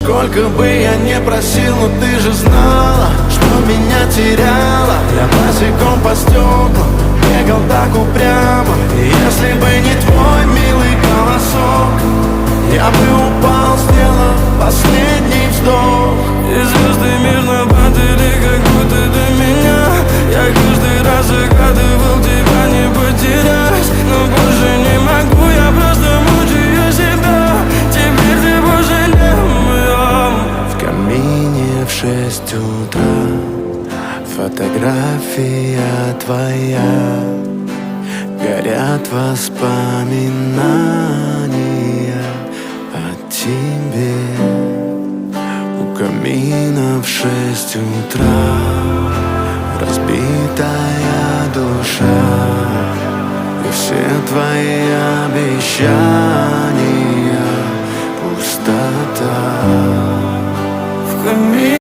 Сколько бы я не просил, но ты же знала, что меня теряла. Я босиком по стеклам бегал так упрямо. И если бы не твой милый голосок, я бы упал, сделав последний вздох. И звезды мирно падали, как будто до меня. Я каждый раз загадывал тебя не потерять, но больше не могу, я просто мучаю себя. Теперь ты больше не моя. В камине в 6 утра фотография твоя. Горят воспоминания о тебе. У камина в 6 утра разбитая душа. И все твои обещания пустота. В камине